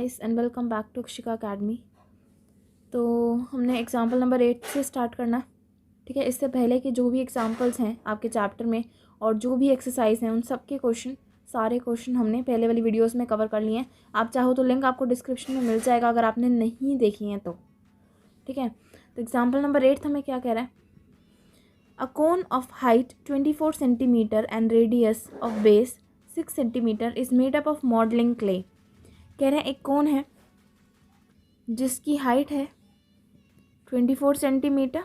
Guys and welcome back to Akshika academy. तो हमने example number 8 से स्टार्ट करना, ठीक है। इससे पहले कि जो भी एग्जाम्पल्स हैं आपके चैप्टर में और जो भी एक्सरसाइज हैं उन सब के क्वेश्चन, सारे क्वेश्चन हमने पहले वाली वीडियोस में कवर कर लिए हैं। आप चाहो तो लिंक आपको डिस्क्रिप्शन में मिल जाएगा अगर आपने नहीं देखी हैं तो, ठीक है। तो एग्जाम्पल नंबर 8 हमें क्या कह रहा है, a cone of height 24 centimetre and radius of base 6 centimetre is made up of modelling clay. कह रहे हैं एक कोन है जिसकी हाइट है 24 centimetre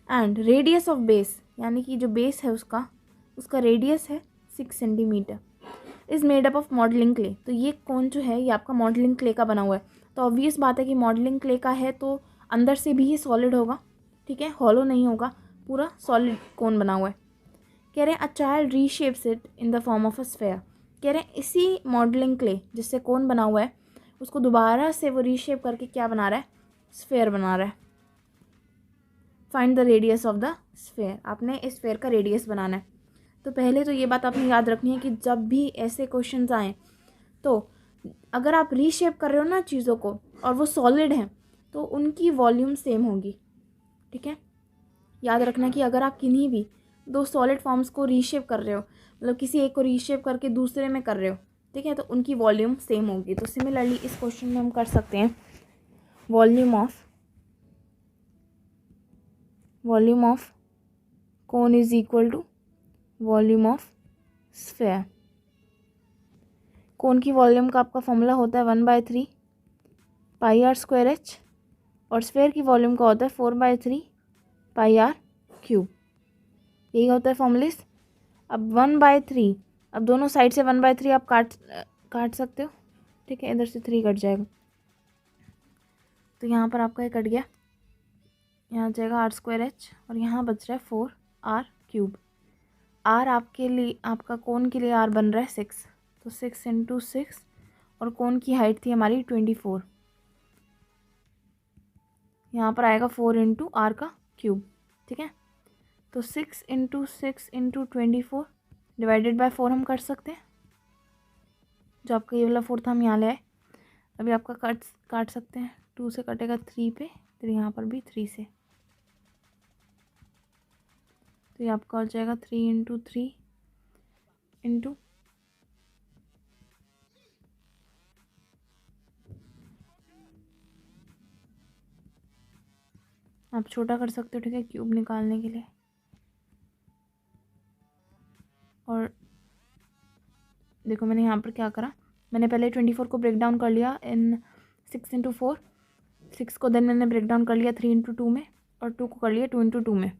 and radius of base, यानी कि जो बेस है उसका रेडियस है 6 centimetre, is made up of modelling clay. तो ये कोन जो है ये आपका मॉडलिंग क्ले का बना हुआ है। तो ऑब्वियस बात है कि मॉडलिंग क्ले का है तो अंदर से भी ये सॉलिड होगा, ठीक है, हॉलो नहीं होगा, पूरा सॉलिड कोन बना हुआ है। कह रहे हैं a child reshapes it in the form of a sphere. कह रहे हैं इसी मॉडलिंग क्ले जिससे कोन बना हुआ है उसको दोबारा से वो रीशेप करके क्या बना रहा है, स्फेयर बना रहा है। Find the radius of the sphere, आपने इस स्फेयर का रेडियस बनाना है। तो पहले तो ये बात आपने याद रखनी है कि जब भी ऐसे क्वेश्चंस आएँ तो अगर आप रीशेप कर रहे हो ना चीज़ों को और वो सॉलिड हैं तो उनकी वॉल्यूम सेम होगी, ठीक है। याद रखना कि अगर आप किन्हीं भी दो सॉलिड फॉर्म्स को रीशेप कर रहे हो, मतलब किसी एक को रीशेप करके दूसरे में कर रहे हो, ठीक है, तो उनकी वॉल्यूम सेम होगी। तो सिमिलरली इस क्वेश्चन में हम कर सकते हैं volume of cone is equal to volume of sphere. Cone की वॉल्यूम का आपका फॉर्मूला होता है 1/3 पाई आर स्क्वायर एच और स्फेयर की वॉल्यूम का होता है 4/3 पाई आर क्यूब। यही होता है फॉर्मूलेस। अब 1/3, अब दोनों साइड से 1/3 आप काट सकते हो, ठीक है, इधर से 3 कट जाएगा तो यहाँ पर आपका ये कट गया, यहाँ जाएगा आर स्क्वायर एच और यहाँ बच रहा है 4r क्यूब। आर आपके लिए, आपका कोन के लिए आर बन रहा है 6, तो 6 × 6 और कोन की हाइट थी हमारी 24, यहाँ पर आएगा 4 × r का क्यूब, ठीक है। तो 6 × 6 × 24 डिवाइडेड बाय 4 हम कर सकते हैं। जो आपका ये वाला 4 था हम यहाँ ले आए। अभी आपका काट सकते हैं, 2 से कटेगा 3 पे, फिर यहाँ पर भी 3 से, तो ये आपका हो जाएगा 3 × 3 इंटू आप छोटा कर सकते हो, ठीक है, क्यूब निकालने के लिए। और देखो मैंने यहाँ पर क्या करा, मैंने पहले 24 को ब्रेक डाउन कर लिया इन 6 × 4, 6 को देन मैंने ब्रेक डाउन कर लिया 3 × 2 में और 2 को कर लिया 2 × 2 में।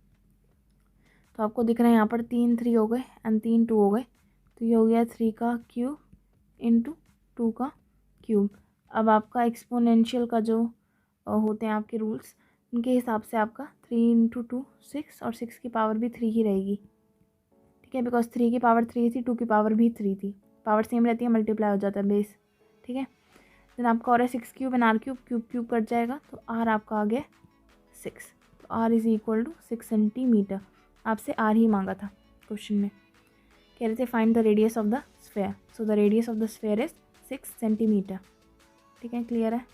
तो आपको दिख रहा है यहाँ पर 3 3 हो गए एंड 3 2 हो गए, तो ये हो गया 3 का क्यूब इंटू 2 का क्यूब। अब आपका एक्सपोनेंशियल का जो होते हैं आपके रूल्स, उनके हिसाब से आपका 3 × 2 6 और 6 की पावर भी 3 ही रहेगी, ठीक है, बिकॉज 3 की पावर 3 थी, 2 की पावर भी 3 थी, पावर सेम रहती है, मल्टीप्लाई हो जाता है बेस, ठीक है। देन आपका और है 6 cube and r cube, cube cube cut जाएगा तो आर आपका आ गया 6, तो r is equal to 6 centimetre. आपसे आर ही मांगा था क्वेश्चन में, कह रहे थे find the radius of the sphere, so the radius of the sphere is 6 centimetre, ठीक है, क्लियर है।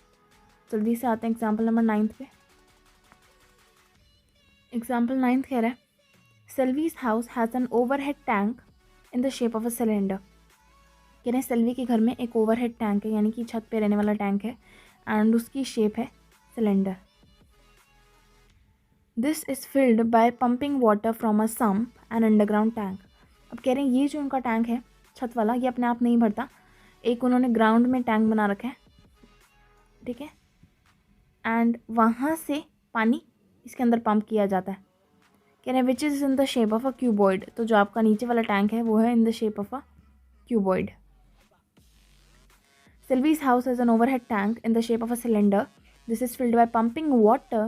जल्दी से आते हैं एग्जाम्पल नंबर 9 पे। एग्जाम्पल 9 कह रहा है Selvi's house has an overhead tank in the shape of a cylinder. कह रहे हैं सेल्वी के घर में एक ओवरहेड टैंक है, यानी कि छत पे रहने वाला टैंक है एंड उसकी शेप है cylinder. This is filled by pumping water from a sump and underground tank. अब कह रहे हैं ये जो उनका टैंक है छत वाला, ये अपने आप नहीं भरता, एक उन्होंने ग्राउंड में टैंक बना रखा है, ठीक है, एंड वहाँ से पानी इसके अंदर पंप किया जाता है। कह रहे हैं which is in the shape of a cuboid. तो जो आपका नीचे वाला टैंक है वो है इन the shape of a cuboid. Sylvie's house has an overhead tank in the shape of a cylinder. This is filled by pumping water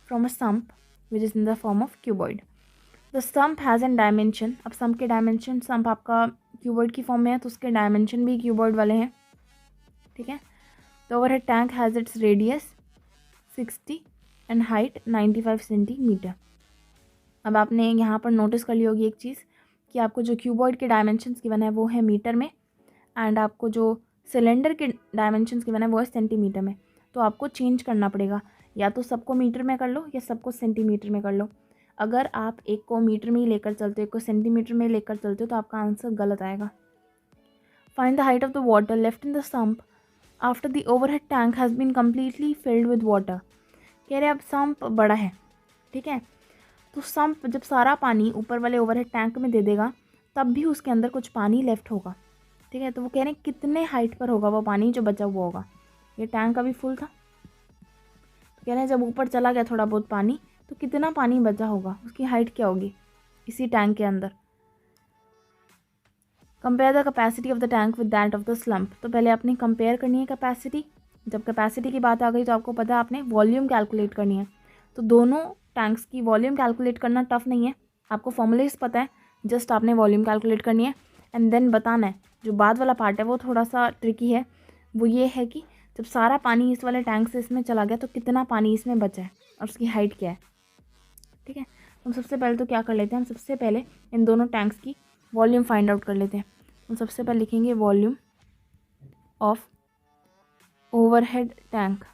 from a sump which is in the form of cuboid. The sump has a dimension. अब sump के dimension, sump आपका cuboid की form में है तो उसके dimension भी cuboid वाले हैं, ठीक है। The overhead tank has its radius 60 and height 95 centimetre. अब आपने यहाँ पर नोटिस कर ली होगी एक चीज़ कि आपको जो क्यूबॉइड के डायमेंशंस गिवन है वो है मीटर में एंड आपको जो सिलेंडर के डायमेंशंस गिवन है वो है सेंटीमीटर में, तो आपको चेंज करना पड़ेगा, या तो सबको मीटर में कर लो या सबको सेंटीमीटर में कर लो। अगर आप एक को मीटर में ही लेकर चलते हो, एक को सेंटीमीटर में लेकर चलते हो, तो आपका आंसर गलत आएगा। Find the height of the water left in the sump after the overhead tank has been completely filled with water. कह रहे अब सम्प बड़ा है, ठीक है, तो सम्प जब सारा पानी ऊपर वाले ओवरहेड टैंक में दे देगा तब भी उसके अंदर कुछ पानी लेफ्ट होगा, ठीक है। तो वो कह रहे हैं कितने हाइट पर होगा वो पानी जो बचा हुआ होगा। ये टैंक अभी फुल था, तो कह रहे हैं जब ऊपर चला गया थोड़ा बहुत पानी तो कितना पानी बचा होगा, उसकी हाइट क्या होगी इसी टैंक के अंदर। Compare the capacity of the tank with that of the slump. तो पहले आपने कंपेयर करनी है कैपेसिटी। जब कैपेसिटी की बात आ गई तो आपको पता है आपने वॉल्यूम कैलकुलेट करनी है। तो दोनों टैंक्स की वॉल्यूम कैलकुलेट करना टफ नहीं है, आपको फॉर्मूलेस पता है, जस्ट आपने वॉल्यूम कैलकुलेट करनी है एंड देन बताना है। जो बाद वाला पार्ट है वो थोड़ा सा ट्रिकी है, वो ये है कि जब सारा पानी इस वाले टैंक से इसमें चला गया तो कितना पानी इसमें बचा है और उसकी हाइट क्या है, ठीक है। हम सबसे पहले तो क्या कर लेते हैं, हम सबसे पहले इन दोनों टैंक्स की वॉल्यूम फाइंड आउट कर लेते हैं। हम सबसे पहले लिखेंगे volume of overhead tank.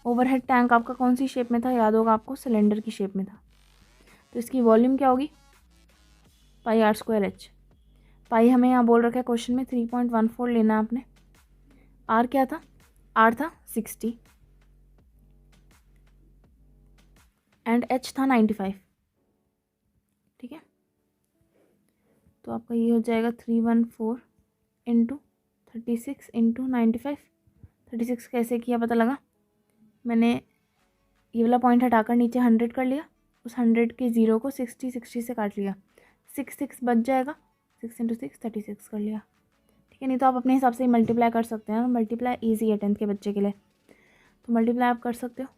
Overhead tank आपका कौन सी शेप में था, याद होगा आपको, सिलेंडर की शेप में था। तो इसकी वॉल्यूम क्या होगी, पाई आर स्क्वायर एच। पाई हमें यहाँ बोल रखा है क्वेश्चन में 3.14 लेना है आपने। आर क्या था, आर था 60 एंड एच था 95, ठीक है। तो आपका ये हो जाएगा 314 इंटू 36 इंटू 95। 36 कैसे किया पता लगा, मैंने ये वाला पॉइंट हटाकर नीचे 100 कर लिया, उस 100 के ज़ीरो को 60 से काट लिया, 6 बच जाएगा, 6 इंटू 6 36 कर लिया, ठीक है। नहीं तो आप अपने हिसाब से ही मल्टीप्लाई कर सकते हैं, मल्टीप्लाई ईजी है 10th के बच्चे के लिए, तो मल्टीप्लाई आप कर सकते हो।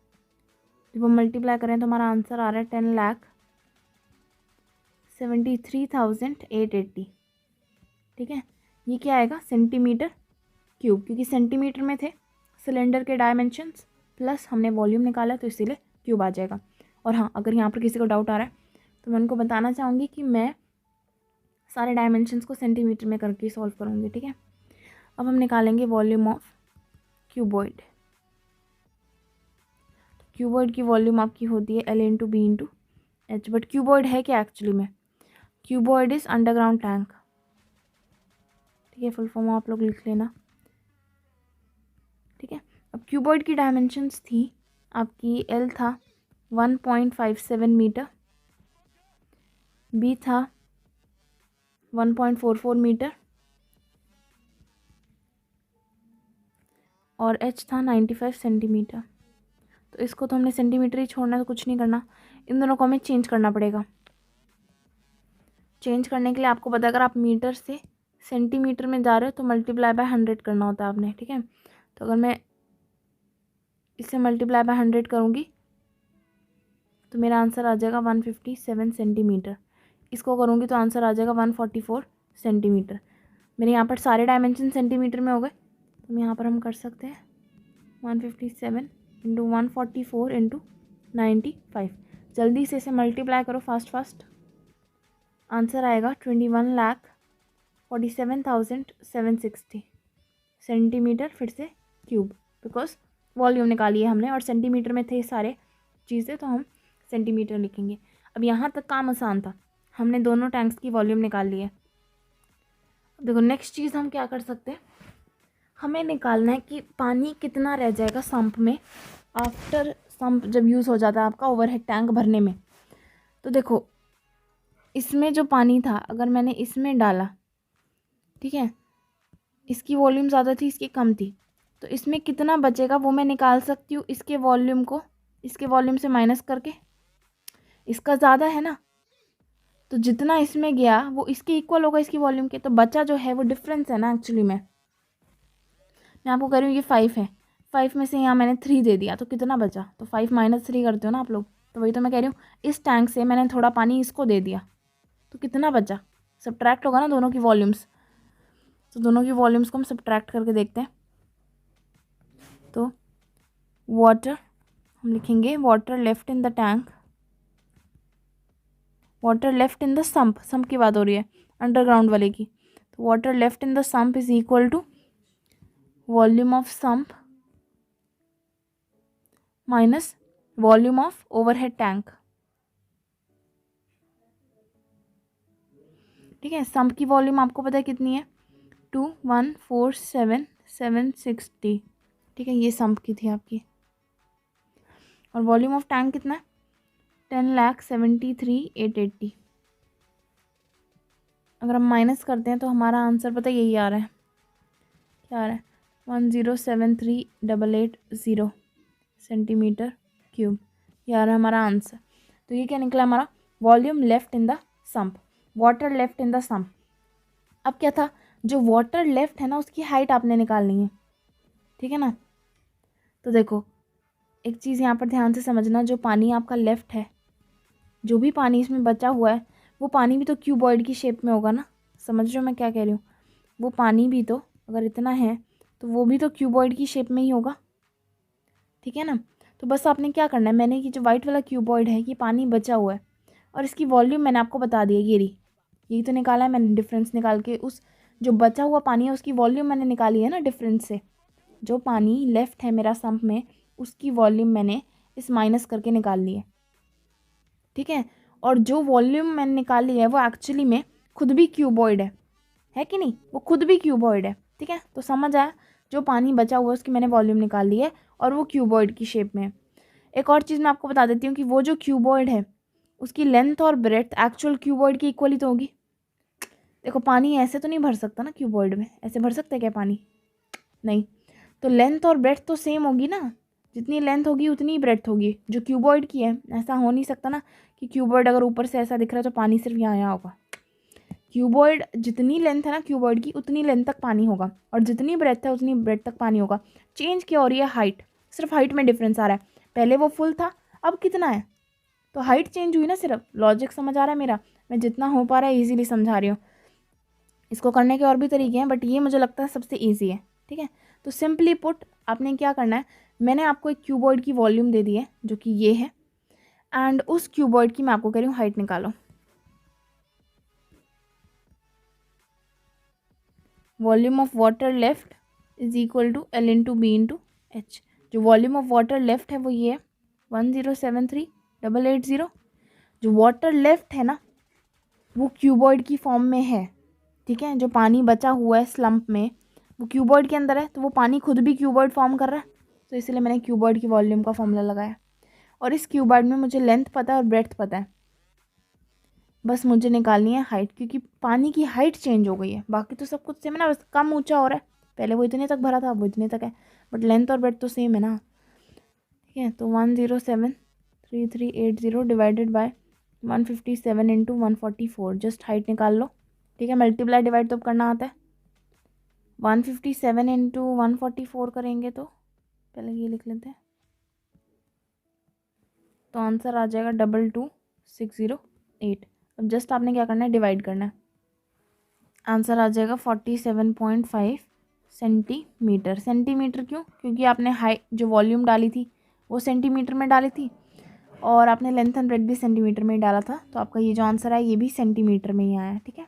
जब हम मल्टीप्लाई करें तो हमारा आंसर आ रहा है 10,73,880, ठीक है। ये क्या आएगा, सेंटीमीटर क्यूब, क्योंकि सेंटीमीटर में थे सिलेंडर के डायमेंशंस प्लस हमने वॉल्यूम निकाला तो इसीलिए क्यूब आ जाएगा। और हाँ, अगर यहाँ पर किसी को डाउट आ रहा है तो मैं उनको बताना चाहूँगी कि मैं सारे डायमेंशंस को सेंटीमीटर में करके सॉल्व करूँगी, ठीक है। अब हम निकालेंगे वॉल्यूम ऑफ क्यूबॉइड। क्यूबॉइड की वॉल्यूम आपकी होती है L into b into h, but cuboid है क्या एक्चुअली में, क्यूबॉइड इज अंडरग्राउंड टैंक, ठीक है। फुल फॉर्म आप लोग लिख लेना, ठीक है। अब क्यूबॉइड की डायमेंशंस थी आपकी, L था 1.57 मीटर, B था 1.44 मीटर और H था 95 सेंटीमीटर। तो इसको तो हमने सेंटीमीटर ही छोड़ना है, तो कुछ नहीं करना, इन दोनों को हमें चेंज करना पड़ेगा। चेंज करने के लिए आपको पता है अगर आप मीटर से सेंटीमीटर में जा रहे हो तो मल्टीप्लाई बाय 100 करना होता है आपने, ठीक है। तो अगर मैं इससे मल्टीप्लाई बाय 100 करूँगी तो मेरा आंसर आ जाएगा 157 सेंटीमीटर। इसको करूँगी तो आंसर आ जाएगा 144 सेंटीमीटर। मेरे यहाँ पर सारे डायमेंशन सेंटीमीटर में हो गए, तो यहाँ पर हम कर सकते हैं 157 इंटू 144 इंटू 95। जल्दी से इसे मल्टीप्लाई करो फास्ट, आंसर आएगा 21,47,760 सेंटीमीटर, फिर से क्यूब, बिकॉज वॉल्यूम निकाली है हमने और सेंटीमीटर में थे सारे चीज़ें, तो हम सेंटीमीटर लिखेंगे। अब यहाँ तक काम आसान था, हमने दोनों टैंक्स की वॉल्यूम निकाल ली है। अब देखो नेक्स्ट चीज़ हम क्या कर सकते हैं, हमें निकालना है कि पानी कितना रह जाएगा सम्प में आफ्टर सम्प जब यूज़ हो जाता है आपका ओवरहेड टैंक भरने में। तो देखो इसमें जो पानी था अगर मैंने इसमें डाला, ठीक है, इसकी वॉल्यूम ज़्यादा थी इसकी कम थी, तो इसमें कितना बचेगा वो मैं निकाल सकती हूँ इसके वॉल्यूम को इसके वॉल्यूम से माइनस करके। इसका ज़्यादा है ना, तो जितना इसमें गया वो इसके इक्वल होगा इसकी वॉल्यूम के, तो बचा जो है वो डिफरेंस है ना। एक्चुअली मैं आपको कह रही हूँ ये 5 है, 5 में से यहाँ मैंने 3 दे दिया तो कितना बचा, तो 5 माइनस 3 करते हो ना आप लोग, तो वही तो मैं कह रही हूँ इस टैंक से मैंने थोड़ा पानी इसको दे दिया तो कितना बचा, सब्ट्रैक्ट होगा ना दोनों की वॉल्यूम्स। तो दोनों की वॉल्यूम्स को हम सब्ट्रैक्ट करके देखते हैं। तो वाटर हम लिखेंगे water left in the tank, water left in the sump की बात हो रही है अंडरग्राउंड वाले की, तो water left in the sump is equal to volume of sump minus volume of overhead tank. ठीक है, सम्प की वॉल्यूम आपको पता है कितनी है, 2147760। ठीक है, ये सम्प की थी आपकी। और वॉल्यूम ऑफ टैंक कितना है, 10,73,880। अगर हम माइनस करते हैं तो हमारा आंसर पता यही आ रहा है, क्या आ रहा है, 10,73,880 सेंटीमीटर क्यूब। ये आ रहा है हमारा आंसर। तो ये क्या निकला हमारा, volume left in the sump, water left in the sump. अब क्या था, जो वाटर लेफ्ट है ना उसकी हाइट आपने निकालनी है। ठीक है ना, तो देखो एक चीज़ यहाँ पर ध्यान से समझना, जो पानी आपका लेफ्ट है, जो भी पानी इसमें बचा हुआ है वो पानी भी तो क्यूबॉइड की शेप में होगा ना। समझ रहे हो मैं क्या कह रही हूँ, वो पानी भी तो अगर इतना है तो वो भी तो क्यूबॉइड की शेप में ही होगा। ठीक है ना, तो बस आपने क्या करना है, मैंने ये जो वाइट वाला क्यूबॉइड है, ये पानी बचा हुआ है और इसकी वॉल्यूम मैंने आपको बता दी है, ये रही, यही तो निकाला है मैंने डिफरेंस निकाल के। उस जो बचा हुआ पानी है उसकी वॉल्यूम मैंने निकाली है ना डिफरेंस से। जो पानी लेफ्ट है मेरा सम्प में उसकी वॉल्यूम मैंने इस माइनस करके निकाल ली है। ठीक है, और जो वॉल्यूम मैंने निकाली है वो एक्चुअली में खुद भी क्यूबॉइड है कि नहीं, वो खुद भी क्यूबॉइड है। ठीक है, तो समझ आया, जो पानी बचा हुआ है उसकी मैंने वॉल्यूम निकाल ली है और वो क्यूबॉइड की शेप में है। एक और चीज़ मैं आपको बता देती हूँ कि वो जो क्यूबॉइड है उसकी लेंथ और ब्रेड्थ एक्चुअल क्यूबॉइड की इक्वली तो होगी। देखो पानी ऐसे तो नहीं भर सकता ना क्यूबॉइड में, ऐसे भर सकता है क्या पानी, नहीं। तो लेंथ और ब्रेड्थ तो सेम होगी ना, जितनी लेंथ होगी उतनी ही ब्रेड्थ होगी जो क्यूबॉइड की है। ऐसा हो नहीं सकता ना कि क्यूबॉइड अगर ऊपर से ऐसा दिख रहा है तो पानी सिर्फ यहाँ यहाँ होगा। क्यूबॉइड जितनी लेंथ है ना क्यूबॉइड की उतनी लेंथ तक पानी होगा और जितनी ब्रेड्थ है उतनी ब्रेड्थ तक पानी होगा। चेंज क्या हो रही है, हाइट, सिर्फ हाइट में डिफरेंस आ रहा है। पहले वो फुल था अब कितना है, तो हाइट चेंज हुई ना सिर्फ। लॉजिक समझ आ रहा है मेरा, मैं जितना हो पा रहा है ईजिली समझा रही हूँ। इसको करने के और भी तरीके हैं बट ये मुझे लगता है सबसे ईजी है। ठीक है, तो सिंपली पुट आपने क्या करना है, मैंने आपको एक क्यूबॉइड की वॉल्यूम दे दी है जो कि ये है, एंड उस क्यूबॉइड की मैं आपको कह रही हूँ हाइट निकालो। Volume of water left is equal to L into b into h. जो वॉल्यूम ऑफ वाटर लेफ्ट है वो ये है 10,73,880। जो वाटर लेफ्ट है ना वो क्यूबॉइड की फॉर्म में है। ठीक है, जो पानी बचा हुआ है स्लम्प में वो क्यूबॉइड के अंदर है, तो वो पानी खुद भी क्यूबॉइड फॉर्म कर रहा है, तो इसलिए मैंने क्यूबॉइड की वॉल्यूम का फॉर्मूला लगाया। और इस क्यूबॉइड में मुझे लेंथ पता है और ब्रेड्थ पता है, बस मुझे निकालनी है हाइट, क्योंकि पानी की हाइट चेंज हो गई है। बाकी तो सब कुछ सेम है ना, बस कम ऊंचा हो रहा है। पहले वो इतने तक भरा था अब वो इतने तक है, बट लेंथ और ब्रेड्थ तो सेम है ना। ठीक है, तो 10,73,380 divided by 157 into 144, just height निकाल लो। ठीक है, मल्टीप्लाई डिवाइड तो अब करना आता है। 157 इंटू 144 करेंगे तो पहले ये लिख लेते हैं, तो आंसर आ जाएगा 22,608। अब जस्ट आपने क्या करना है, डिवाइड करना है, आंसर आ जाएगा 47.5 सेंटीमीटर। सेंटीमीटर क्यों, क्योंकि आपने हाइट जो वॉल्यूम डाली थी वो सेंटीमीटर में डाली थी और आपने लेंथ एंड ब्रेड्थ भी सेंटीमीटर में ही डाला था, तो आपका ये जो आंसर है ये भी सेंटीमीटर में ही आया है। ठीक है,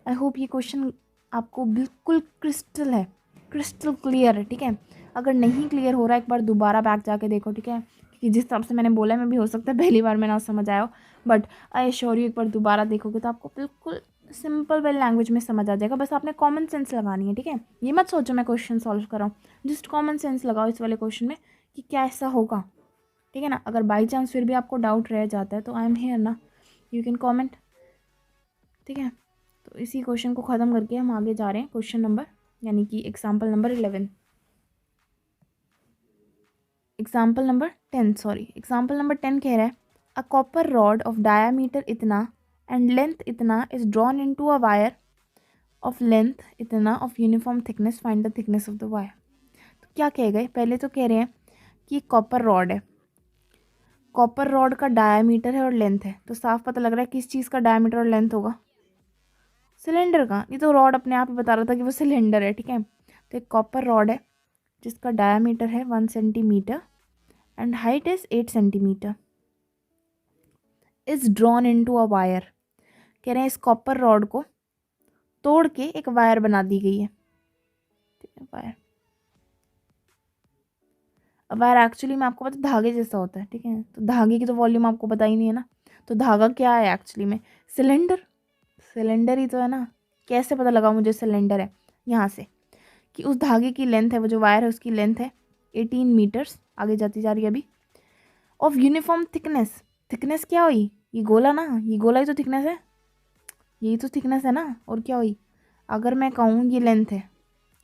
आई होप ये क्वेश्चन आपको बिल्कुल क्रिस्टल है, क्रिस्टल क्लियर है। ठीक है, अगर नहीं क्लियर हो रहा है एक बार दोबारा बैक जाके देखो। ठीक है, क्योंकि जिस हिसाब से मैंने बोला है मैं भी हो सकता है पहली बार में ना समझ आया हो, बट आई एश्योर यू एक बार दोबारा देखोगे तो आपको बिल्कुल सिंपल वेल लैंग्वेज में समझ आ जाएगा। बस आपने कॉमन सेंस लगानी है। ठीक है, ये मत सोचो मैं क्वेश्चन सॉल्व कर रहा हूँ, जस्ट कॉमन सेंस लगाओ इस वाले क्वेश्चन में कि क्या ऐसा होगा। ठीक है ना, अगर बाई चांस फिर भी आपको डाउट रह जाता है तो आई एम हेयर ना, यू कैन कॉमेंट। ठीक है, तो इसी क्वेश्चन को ख़त्म करके हम आगे जा रहे हैं क्वेश्चन नंबर यानी कि example number 11, example number 10 sorry, example number 10 कह रहा है a copper rod of diameter इतना एंड लेंथ इतना is drawn into a wire of length इतना of uniform thickness, find the thickness of the wire. तो क्या कह गए, पहले तो कह रहे हैं कि कॉपर रॉड है, कॉपर रॉड का डायामीटर है और लेंथ है, तो साफ पता लग रहा है किस चीज़ का डायामीटर और लेंथ होगा, सिलेंडर का। ये तो रॉड अपने आप ही बता रहा था कि वो सिलेंडर है। ठीक है, तो एक कॉपर रॉड है जिसका डायामीटर है 1 centimetre and height is 8 centimetre, is drawn into a wire. कह रहे हैं इस कॉपर रॉड को तोड़ के एक वायर बना दी गई है, ठीक है, वायर। अब वायर एक्चुअली में आपको पता है धागे जैसा होता है, ठीक है, तो धागे की तो वॉल्यूम आपको पता ही नहीं है ना, तो धागा क्या है एक्चुअली में, सिलेंडर, सिलेंडर ही तो है ना। कैसे पता लगा मुझे सिलेंडर है, यहाँ से कि उस धागे की लेंथ है, वो जो वायर है उसकी लेंथ है 18 मीटर्स, आगे जाती जा रही है अभी, ऑफ यूनिफॉर्म थिकनेस, थिकनेस क्या हुई, ये गोला ना, ये गोला ही तो थिकनेस है, यही तो थिकनेस है ना, और क्या हुई, अगर मैं कहूँ ये लेंथ है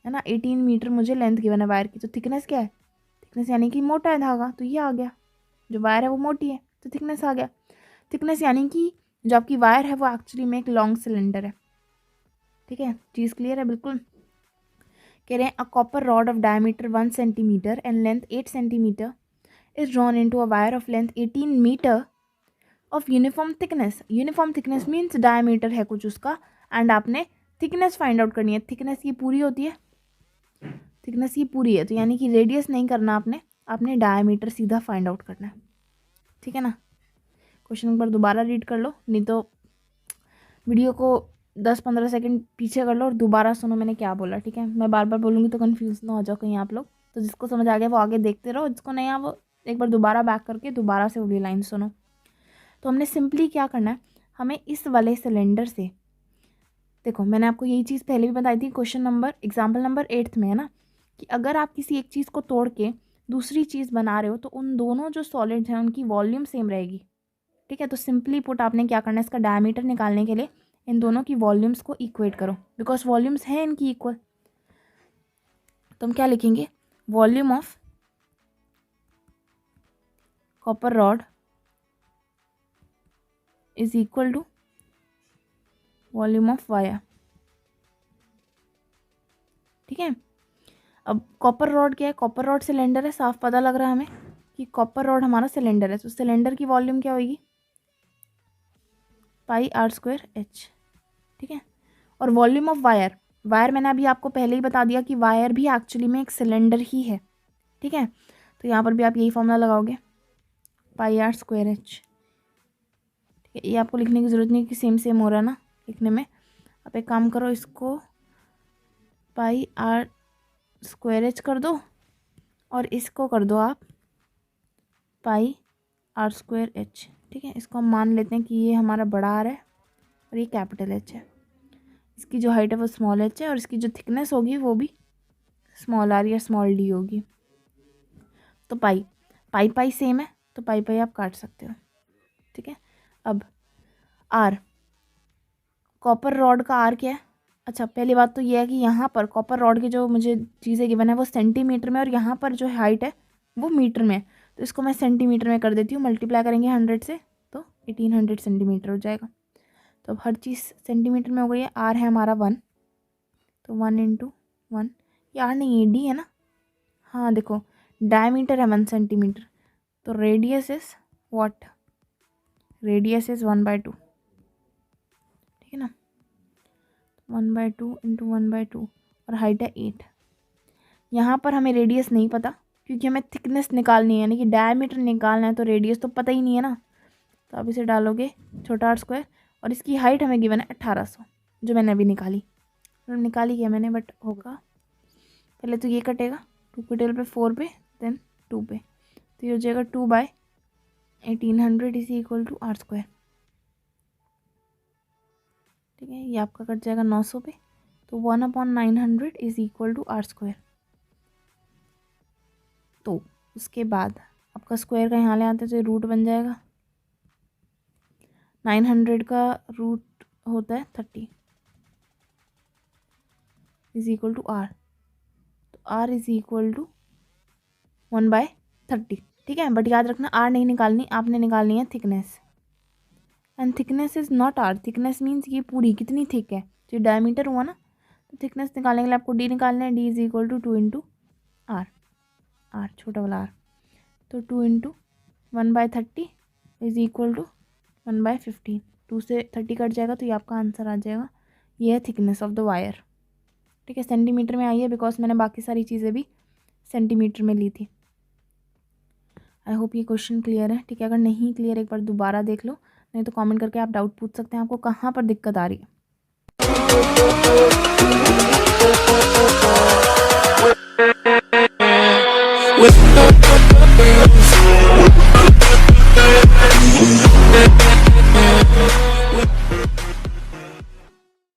ना, 18 मीटर मुझे लेंथ गिवन है वायर की, तो थिकनेस क्या है, थिकनेस यानी कि मोटा है धागा, तो ये आ गया, जो वायर है वो मोटी है तो थिकनेस आ गया। थिकनेस यानी कि जो आपकी वायर है वो एक्चुअली में एक लॉन्ग सिलेंडर है, ठीक है, चीज़ क्लियर है बिल्कुल। कह रहे हैं a copper rod of diameter 1 centimetre and length 8 centimetre is drawn into a wire of length 18 metre of uniform thickness, uniform thickness means diameter है कुछ उसका, एंड आपने थिकनेस फाइंड आउट करनी है, थिकनेस ये पूरी होती है, थिकनेस ये पूरी है, तो यानी कि रेडियस नहीं करना आपने, आपने डायमीटर सीधा फाइंड आउट करना है, ठीक है ना। क्वेश्चन एक बार दोबारा रीड कर लो, नहीं तो वीडियो को 10-15 सेकंड पीछे कर लो और दोबारा सुनो मैंने क्या बोला, ठीक है, मैं बार बार बोलूँगी तो कन्फ्यूज़ ना हो जाओ कहीं आप लोग, तो जिसको समझ आ गया वो आगे देखते रहो, जिसको नहीं आ वो एक बार दोबारा बैक करके दोबारा से वही लाइन सुनो। तो हमने सिंपली क्या करना है, हमें इस वाले सिलेंडर से, देखो मैंने आपको यही चीज़ पहले भी बताई थी, क्वेश्चन नंबर एग्जाम्पल नंबर 8 में है ना, कि अगर आप किसी एक चीज़ को तोड़ के दूसरी चीज़ बना रहे हो तो उन दोनों जो सॉलिड्स हैं उनकी वॉल्यूम सेम रहेगी, ठीक है। तो सिंपली पुट आपने क्या करना है, इसका डायमीटर निकालने के लिए इन दोनों की वॉल्यूम्स को इक्वेट करो, बिकॉज वॉल्यूम्स हैं इनकी इक्वल, तो हम क्या लिखेंगे, volume of copper rod is equal to volume of wire, ठीक है। अब कॉपर रॉड क्या है, कॉपर रॉड सिलेंडर है, साफ पता लग रहा है हमें कि कॉपर रॉड हमारा सिलेंडर है, तो सिलेंडर की वॉल्यूम क्या होगी, पाई आर स्क्वायर एच, ठीक है। और वॉल्यूम ऑफ वायर, वायर मैंने अभी आपको पहले ही बता दिया कि वायर भी एक्चुअली में एक सिलेंडर ही है, ठीक है, तो यहाँ पर भी आप यही फॉर्मूला लगाओगे, पाई आर स्क्वायर एच, ठीक है। ये आपको लिखने की ज़रूरत नहीं कि सेम सेम हो रहा है ना लिखने में, आप एक काम करो, इसको पाई आर स्क्वायर एच कर दो और इसको कर दो आप पाई आर स्क्वायर एच, ठीक है। इसको हम मान लेते हैं कि ये हमारा बड़ा आर है और ये कैपिटल एच है, इसकी जो हाइट है वो स्मॉल एच है और इसकी जो थिकनेस होगी वो भी स्मॉल आर या स्मॉल डी होगी। तो पाई पाई पाई सेम है तो पाई पाई आप काट सकते हो, ठीक है। अब आर, कॉपर रॉड का आर क्या है, अच्छा पहली बात तो ये है कि यहाँ पर कॉपर रॉड की जो मुझे चीज़ें गिवन है वो सेंटीमीटर में और यहाँ पर जो हाइट है वो मीटर में है, तो इसको मैं सेंटीमीटर में कर देती हूँ, मल्टीप्लाई करेंगे 100 से तो 1800 सेंटीमीटर हो जाएगा। तो अब हर चीज़ सेंटीमीटर में हो गई है, आर है हमारा 1, तो 1 इंटू 1, ये आर नहीं है डी है ना, हाँ देखो डायमीटर है 1 सेंटीमीटर, तो radius is what, radius is 1/2, ठीक है ना, 1/2 इंटू 1/2 और हाइट है 8। यहाँ पर हमें रेडियस नहीं पता क्योंकि हमें थिकनेस निकालनी है, यानी कि डायमीटर निकालना है, तो रेडियस तो पता ही नहीं है ना, तो आप इसे डालोगे छोटा आर स्क्वायर और इसकी हाइट हमें गिवन है 1800 जो मैंने अभी निकाली, मतलब निकाली क्या मैंने बट होगा, पहले तो ये कटेगा 2 के टेबल पे 4 पे देन 2 पे, तो ये हो जाएगा 2/1800 is equal to r square, ठीक है। ये आपका कट जाएगा 900 पे, तो 1/900 is equal to r square. तो उसके बाद आपका स्क्वायर का यहाँ ले आते हैं तो रूट बन जाएगा, 900 का रूट होता है 30 इज इक्वल टू आर, तो आर इज इक्वल टू 1/30, ठीक है। बट याद रखना आर नहीं निकालनी, आपने निकालनी है thickness, and thickness is not r, thickness means ये पूरी कितनी थिक है, जो डायमीटर हुआ ना, तो थिकनेस निकालने के लिए आपको डी निकालना है, d is equal to 2 into r, r छोटा वाला आर, तो 2 इंटू 1/30 इज इक्वल टू 1/15, 2 से 30 कट जाएगा तो ये आपका आंसर आ जाएगा, ये है थिकनेस ऑफ द वायर, ठीक है। सेंटीमीटर में आई है बिकॉज मैंने बाकी सारी चीज़ें भी सेंटीमीटर में ली थी। आई होप ये क्वेश्चन क्लियर है, ठीक है। अगर नहीं क्लियर एक बार दोबारा देख लो, नहीं तो कमेंट करके आप डाउट पूछ सकते हैं आपको कहाँ पर दिक्कत आ रही है।